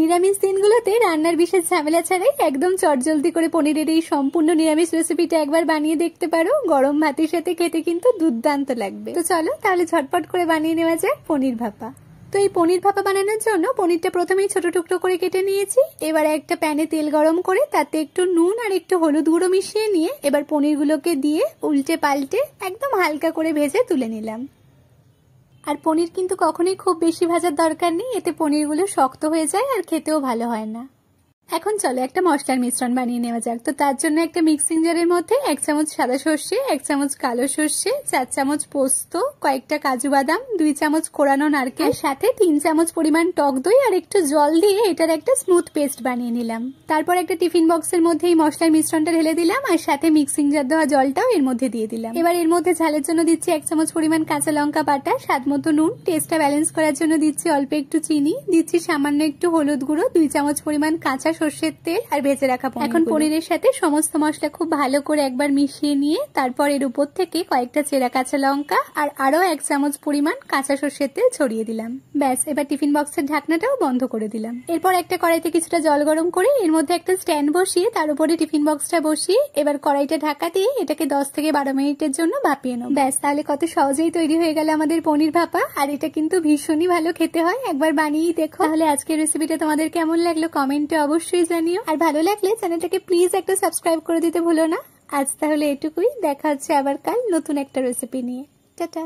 নিরামিষ দিনগুলোতে রান্নার বিশেষ ঝামেলা ছাড়াই একদম চটজলদি করে পনিরের এই সম্পূর্ণ নিরামিষ রেসিপিটা একবার বানিয়ে দেখতে পারো। গরম ভাতের সাথে খেতে কিন্তু দুর্দান্ত লাগবে। তো চলো তাহলে ঝটপট করে বানিয়ে নেওয়া যাক পনির ভাপা। তো এই পনির ভাপা বানানোর জন্য পনিরটা প্রথমেই ছোট টুকরো করে কেটে নিয়েছি। এবার একটা প্যানে তেল গরম করে তাতে একটু নুন আর একটু হলুদ গুঁড়ো মিশিয়ে নিয়ে এবার পনিরগুলোকে দিয়ে উল্টে পাল্টে একদম হালকা করে ভেজে তুলে নিলাম। আর পনির কিন্তু কখনোই খুব বেশি ভাজার দরকার নেই, এতে পনিরগুলো শক্ত হয়ে যায় আর খেতেও ভালো হয় না। এখন চলো একটা মশলার মিশ্রণ বানিয়ে নেওয়া যাক। তো তার জন্য একটা মিক্সিং জারের মধ্যে 1 চামচ সাদা সর্ষে, 1 চামচ কালো সর্ষে, 4 চামচ পোস্ত, কয়েকটা কাজু বাদাম, 2 চামচ কোরানো নারকেল, সাথে 3 চামচ পরিমাণ টক দই আর একটু জল দিয়ে এটার একটা স্মুথ পেস্ট বানিয়ে নিলাম। তারপর একটা টিফিন বক্সের মধ্যে এই মশলার মিশ্রণটা ঢেলে দিলাম আর সাথে মিক্সিং জার দেওয়া জলটাও এর মধ্যে দিয়ে দিলাম। এবার এর মধ্যে ঝালের জন্য দিচ্ছি 1 চামচ পরিমাণ কাঁচা লঙ্কা বাটা, স্বাদ মতো নুন, টেস্টটা ব্যালেন্স করার জন্য দিচ্ছি অল্প একটু চিনি, দিচ্ছি সামান্য একটু হলুদ গুঁড়ো, 2 চামচ পরিমাণ কাঁচা সর্ষের তেল আর ভেজে রাখা পনির। এখন পনিরের সাথে সমস্ত মশলা খুব ভালো করে একবার মিশিয়ে নিয়ে তারপর এর উপর থেকে কয়েকটা চেরা কাঁচা লঙ্কা আর আরো 1 চামচ পরিমাণ কাঁচা সর্ষের তেল ছড়িয়ে দিলাম। ব্যাস, এবার টিফিন বক্সের ঢাকনাটাও বন্ধ করে দিলাম। এরপর একটা কড়াইতে কিছুটা জল গরম করে এর মধ্যে একটা স্ট্যান্ড বসিয়ে তার উপরে টিফিন বক্সটা বসিয়ে এবার কড়াইটা ঢাকা দিয়ে এটাকে 10 থেকে 12 মিনিটের জন্য ভাপিয়ে নেব। ব্যাস, তাহলে কত সহজেই তৈরি হয়ে গেল আমাদের পনির ভাপা। আর এটা কিন্তু ভীষণই ভালো খেতে হয়, একবার বানিয়েই দেখো। তাহলে আজকের রেসিপিটা তোমাদের কেমন লাগলো কমেন্টে অবশ্যই জানিও। আর ভালো লাগলে চ্যানেলটাকে প্লিজ একটা সাবস্ক্রাইব করে দিতে ভুলো না। আজ তাহলে এটুকুই, দেখা হচ্ছে আবার কাল নতুন একটা রেসিপি নিয়ে। টাটা।